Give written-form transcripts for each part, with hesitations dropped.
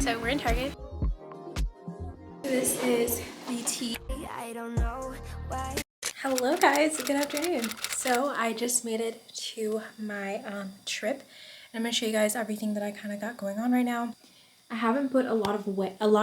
So we're in Target. This is the tea. I don't know why. Hello guys, good afternoon. So I just made it to my trip, and I'm gonna show you guys everything that I kind of got going on right now. I haven't put a lot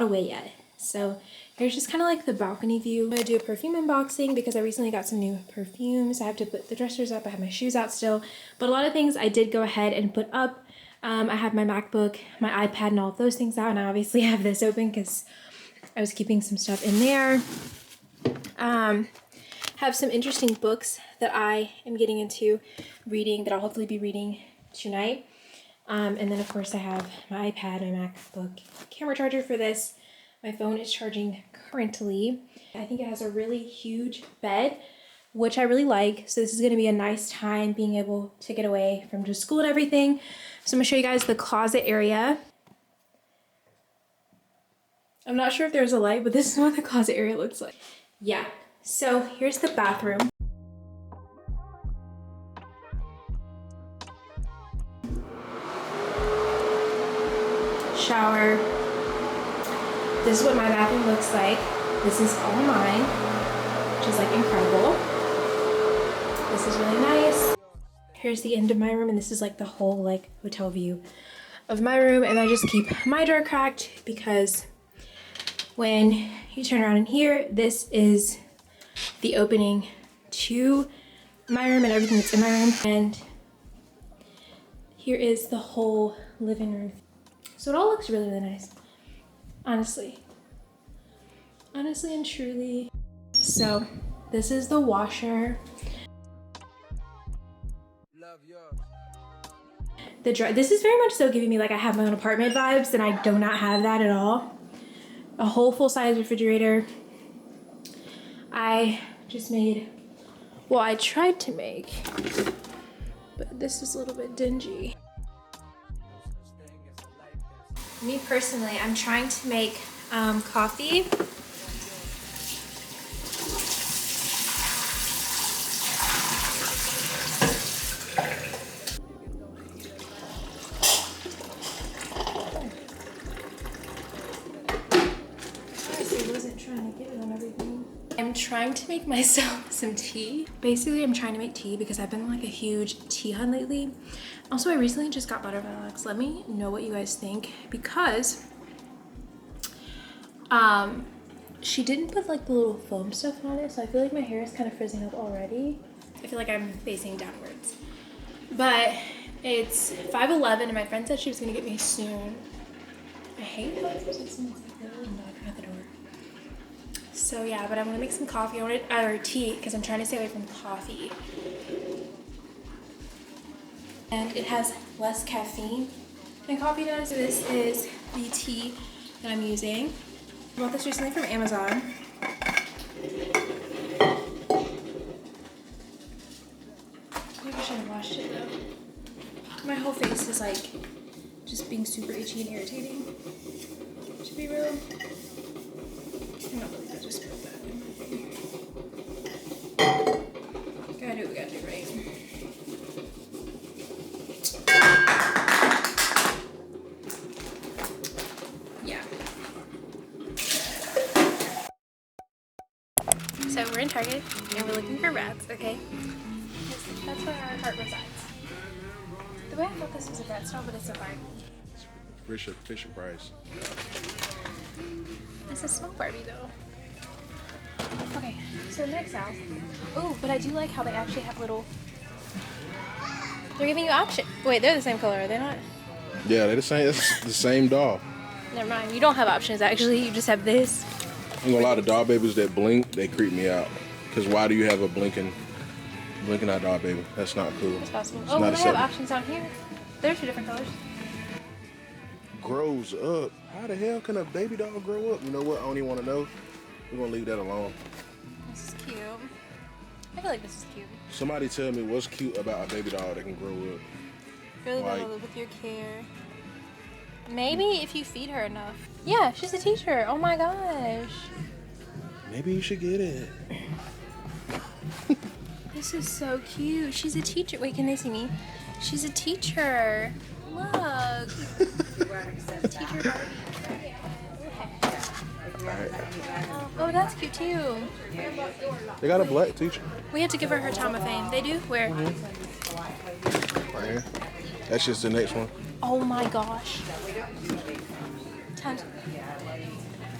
away yet. So here's just kind of like the balcony view. I'm gonna do a perfume unboxing because I recently got some new perfumes. I have to put the dressers up. I have my shoes out still, but a lot of things I did go ahead and put up. I have my MacBook, my iPad, and all of those things out, and I obviously have this open because I was keeping some stuff in there. Have some interesting books that I am getting into reading that I'll hopefully be reading tonight. And then of course I have my iPad, my MacBook, camera charger for this. My phone is charging currently. I think it has a really huge bed, which I really like. So this is gonna be a nice time being able to get away from just school and everything. So I'm gonna show you guys the closet area. I'm not sure if there's a light, but this is what the closet area looks like. Yeah, so here's the bathroom. Shower. This is what my bathroom looks like. This is all mine, which is like incredible. This is really nice. Here's the end of my room, and this is like the whole like hotel view of my room. And I just keep my door cracked because when you turn around in here, this is the opening to my room and everything that's in my room. And here is the whole living room. So it all looks really, really nice. Honestly and truly. So this is the washer. This is very much so giving me like I have my own apartment vibes, and I do not have that at all. A whole full-size refrigerator. I just made, well, I tried to make, but this is a little bit dingy. Me personally, I'm trying to make coffee. I'm trying to make myself some tea. Basically, I'm trying to make tea because I've been like a huge tea hun lately. Also, I recently just got butterfly locks. Let me know what you guys think, because she didn't put like the little foam stuff on it, so I feel like my hair is kind of frizzing up already. I feel like I'm facing downwards. But it's 5:11 and my friend said she was gonna get me soon. I hate how it smells like literally knocking at the door. So yeah, but I'm gonna make some coffee. Or tea, because I'm trying to stay away from coffee. And it has less caffeine than coffee does. So this is the tea that I'm using. I bought this recently from Amazon. I think I should have washed it though. My whole face is like just being super itchy and irritating, to be real. I'm not really, I just put that in. Gotta do what we gotta do, right? Yeah. So we're in Target and we're looking for Bratz, okay? That's where our heart resides. The way I thought this was a Bratz doll, but it's a Barbie. Fisher Price. It's a small Barbie though. Okay, so next house. Oh, but I do like how they actually have little. They're giving you options. Wait, they're the same color, are they not? Yeah, they're the same. It's the same doll. Never mind. You don't have options actually. You just have this. I'm gonna lie, the doll babies that blink, they creep me out. Cause why do you have a blinking out doll baby? That's not cool. It's possible. It's oh, not well, they have options on here. They're two different colors. Grows up. How the hell can a baby doll grow up? You know what? I don't even want to know. We're gonna leave that alone. This is cute. I feel like this is cute. Somebody tell me what's cute about a baby doll that can grow up. Really gotta live with your care. Maybe if you feed her enough. Yeah, she's a teacher. Oh my gosh. Maybe you should get it. This is so cute. She's a teacher. Wait, can they see me? She's a teacher. Look. Teacher Barbie. Oh, that's cute too. They got a black teacher. We had to give her time of fame. They do? Where? Right here. That's just the next one. Oh my gosh. Times.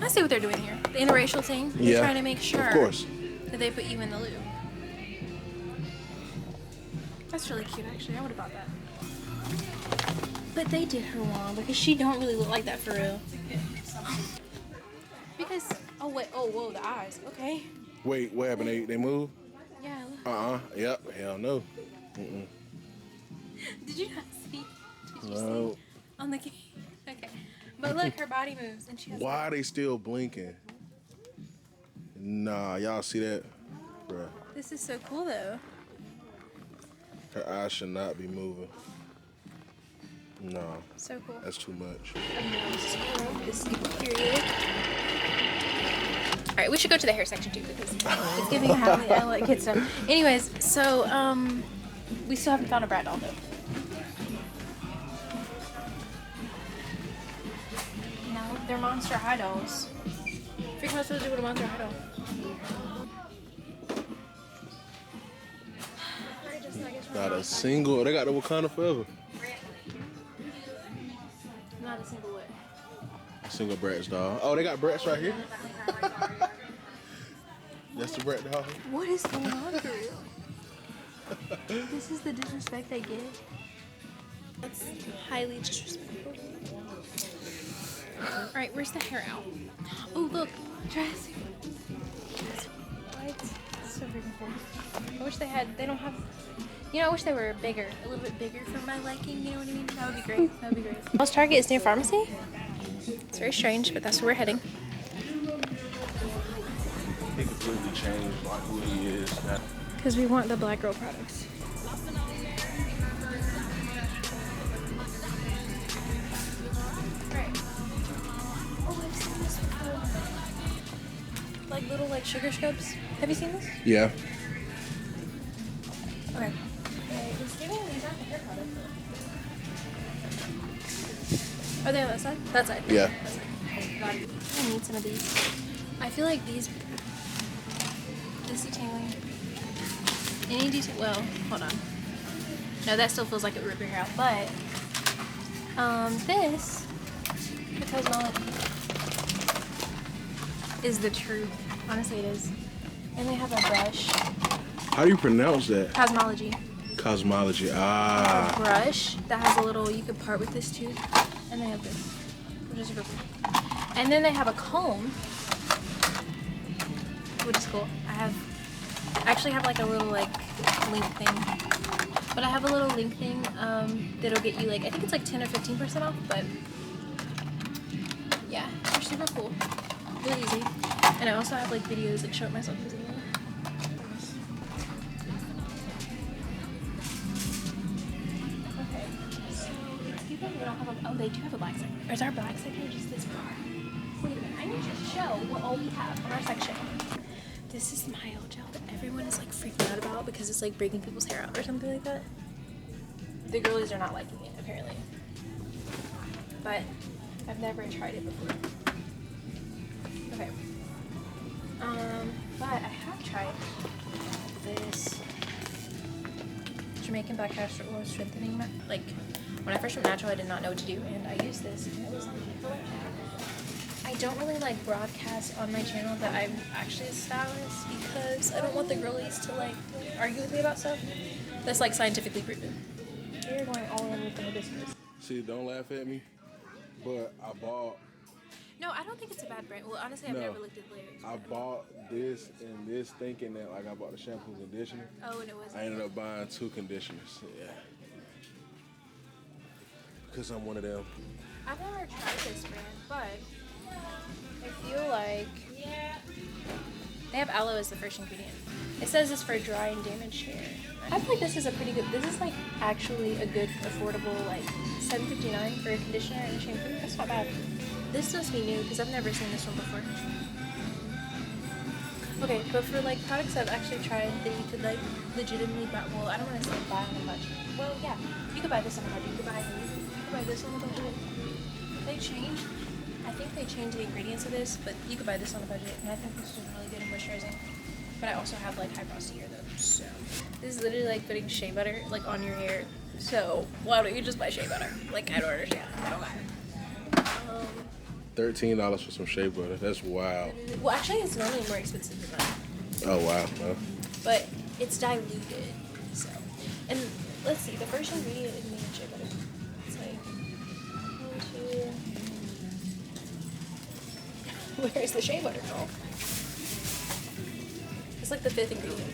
I see what they're doing here. The interracial thing. They're trying to make sure Of course. that they put you in the loop. That's really cute, actually. I would have bought that. But they did her wrong because she don't really look like that for real. Because, oh wait, oh whoa, the eyes. Okay. Wait, what happened? They moved? Yeah. Look. Yep. Hell no. Did you not see? Did you No. see on the game? Okay. But look, her body moves and she has. Why are they still blinking? Nah, y'all see that? Bruh. This is so cool though. Her eyes should not be moving. No. So cool. That's too much. This period. All right, we should go to the hair section too because it's giving how I like kids stuff. Anyways, so we still haven't found a Bratz doll though. No, they're Monster High dolls. Figure out what to do with a Monster High doll. Not a single. They got the Wakanda Forever. Not a single what? A single Bratz doll. Oh, they got Bratz right here. That's the Bratz doll. What is going on for real? This is the disrespect I get. That's highly disrespectful. Alright, where's the hair out? Oh, look. Dress. What? So freaking cool. I wish they don't have. You know, I wish they were bigger. A little bit bigger for my liking, you know what I mean? That would be great. That would be great. Most Target is near pharmacy. It's very strange, but that's where we're heading. He completely changed like who he is now. Because we want the black girl products. Right. Oh, I've seen this before. Like little sugar scrubs. Have you seen this? Yeah. Okay. It's giving me that hair product. Are they on that side? That side. Yeah. That side. I need some of these. I feel like these. This detailing. Any detail? Well, hold on. No, that still feels like it would rip your hair out. But this, the cosmology, is the truth. Honestly, it is. And they have a brush. How do you pronounce that? Cosmology. Cosmology. A Ah. brush that has a little. You could part with this tooth, and they have this, which is super cool. And then they have a comb, which is cool. I actually have like a little link thing, but I have a little link thing that'll get you I think it's 10 or 15% off, but yeah, they're super cool, really easy. And I also have videos that show myself using them. Okay, so people who don't have oh, they do have a black section. Or is our black section just this far? Wait a minute, I need to show what all we have on our section. This is my old gel that everyone is freaking out about because it's breaking people's hair out or something like that. The girlies are not liking it apparently, but I've never tried it before. Okay, but I have tried this Jamaican black castor oil strengthening. When I first went natural, I did not know what to do, and I used this, and it was I don't really broadcast on my channel that I'm actually a stylist because I don't want the girlies to argue with me about stuff that's scientifically proven. You're going all in with the hibiscus. See, don't laugh at me, but I bought. No, I don't think it's a bad brand. Well, honestly, I've never looked at the lyrics. I bought this and this thinking that I bought the shampoo and conditioner. Oh, and it wasn't. I ended up buying 2 conditioners. Yeah. Because I'm one of them. I've never tried this brand, but I feel like they have aloe as the first ingredient. It says it's for dry and damaged hair. I feel like this is a pretty good. This is actually a good, affordable $7.59 for a conditioner and a shampoo. That's not bad. This must be new because I've never seen this one before. Okay, but for products I've actually tried that you could legitimately buy. Well, I don't want to say buy on a budget. Well, yeah, you could buy this on a budget. You could buy this on a budget. They changed I think they changed the ingredients of this, but you could buy this on a budget, and I think this is really good in moisturizing. But I also have like high porosity hair though, so this is literally like putting shea butter like on your hair. So why don't you just buy shea butter? Like I don't understand. I don't buy it. $13 for some shea butter. That's wild. Well, actually, it's normally more expensive than that. Oh wow. No. But it's diluted. So, and let's see. The first ingredient is made in shea butter. It's like 1, 2. Where's the shea butter, girl? It's like the 5th ingredient.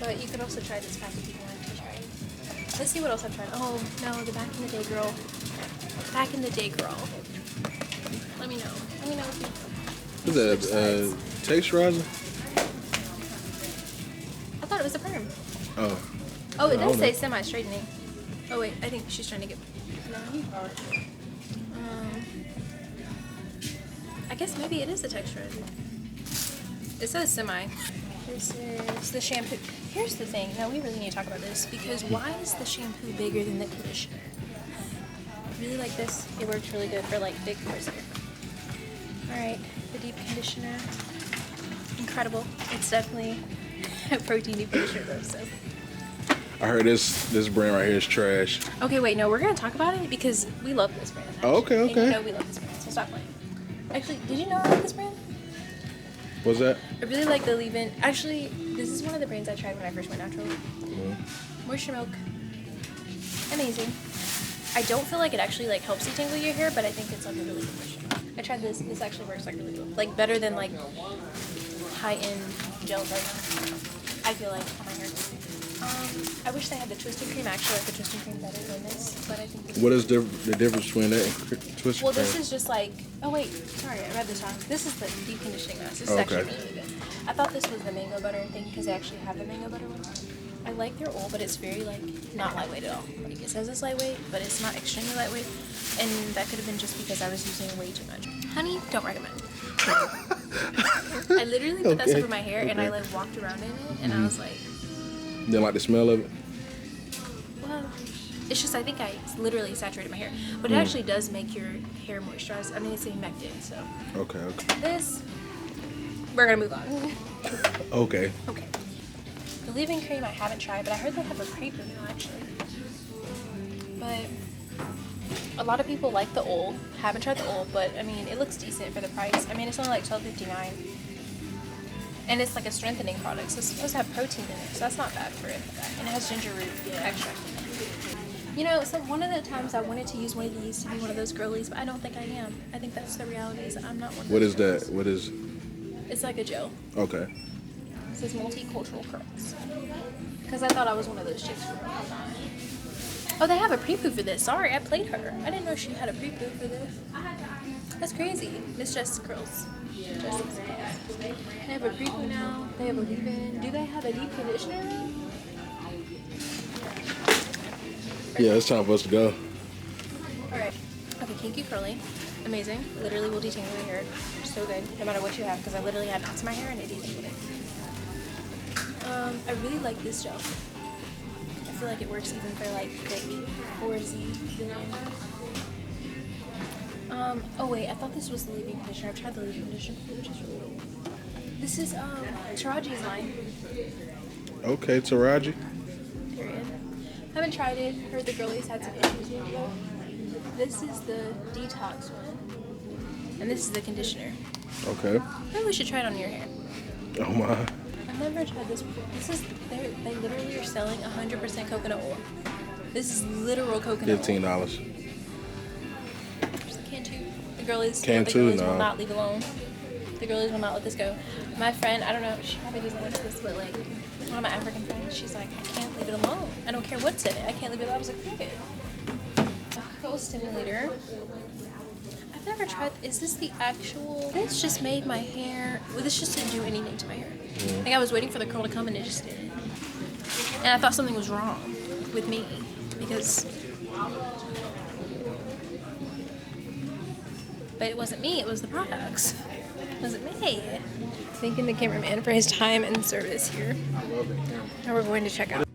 But you could also try this pack if you want to try it. Let's see what else I've tried. Oh, no, the back in the day girl. Back in the day girl. Let me know. Let me know if you... What's that? Texturizer? I thought it was a perm. Oh. Oh, it does say semi-straightening. Oh, wait, I think she's trying to get... No. I guess maybe it is a texturizer. It says semi. This is the shampoo. Here's the thing. Now, we really need to talk about this because why is the shampoo bigger than the conditioner? I really like this. It works really good for like big pores here. Alright, the deep conditioner. Incredible. It's definitely a protein deep conditioner though, so. I heard this brand right here is trash. Okay, wait, no, we're gonna talk about it because we love this brand. Actually. Oh, okay. And you know we love this brand, so stop playing. Actually, did you know I like this brand? What's that? I really like the leave-in. Actually, this is one of the brands I tried when I first went natural. Moisture Milk. Amazing. I don't feel like it actually like helps detangle your hair, but I think it's like a really good moisture milk. I tried this. This actually works like really good. Like better than like high-end gels right now. I feel like on my hair. I wish they had the twisted cream. I actually like the twisted cream better than this, but I think this What is the difference between that and twisted cream? Well, this is just like, oh wait, sorry, I read this wrong. This is the deep conditioning mask. This is actually really good. I thought this was the mango butter thing because they actually have the mango butter one. I like their oil, but it's very like not lightweight at all. Like it says it's lightweight, but it's not extremely lightweight, and that could have been just because I was using way too much. Honey, don't recommend. I literally put that stuff in my hair, and I like walked around in it, and I was like. You didn't like the smell of it? Well, it's just I think I literally saturated my hair, but it actually does make your hair moisturized. I mean, it's humectant, so. Okay. This, we're gonna move on. Okay. Okay. The leave-in cream I haven't tried, but I heard they have a pre-poo now actually. But a lot of people like the oil. Haven't tried the oil, but I mean, it looks decent for the price. I mean, it's only like $12.59. And it's like a strengthening product, so it's supposed to have protein in it, so that's not bad for it. And it has ginger root extract in it. You know, so one of the times I wanted to use one of these to be one of those girlies, but I don't think I am. I think that's the reality is I'm not one of those. What is girlies. that? What is? It's like a gel. Okay. It says multicultural curls. Because I thought I was one of those chicks for I'm not. Oh, they have a pre-poo for this. Sorry, I played her. I didn't know she had a pre-poo for this. That's crazy. Miss Jess Curls. They have a pre-poo now. They have a leave-in. Do they have a deep conditioner now? Yeah, it's time for us to go. Alright. Okay, Kinky Curly. Amazing. Literally will detangle your hair. So good. No matter what you have, because I literally had knots in my hair and it detangled it. I really like this gel. I feel like it works even for like thick 4Z. Oh wait, I thought this was the leave-in conditioner. I've tried the leave-in conditioner before, which is really good. This is Taraji's line. Okay, Taraji. Period. Haven't tried it. Heard the girlies had some issues with it though. This is the detox one. And this is the conditioner. Okay. Maybe we should try it on your hair. Oh my. I've never tried this before. This is, they literally are selling 100% coconut oil. This is literal coconut oil. $15. There's the can too. The girlies No. will not leave alone. The girlies will not let this go. My friend, I don't know, she probably doesn't like this, but like, one of my African friends, she's like, I can't leave it alone. I don't care what's in it. I can't leave it alone. I was like, okay. Curl stimulator. I've never tried, is this the actual, this just made my hair, well, this just didn't do anything to my hair. Like I was waiting for the curl to come and it just didn't. And I thought something was wrong with me because, but it wasn't me, it was the products. It wasn't me. Thanking the cameraman for his time and service here. Now we're going to check out.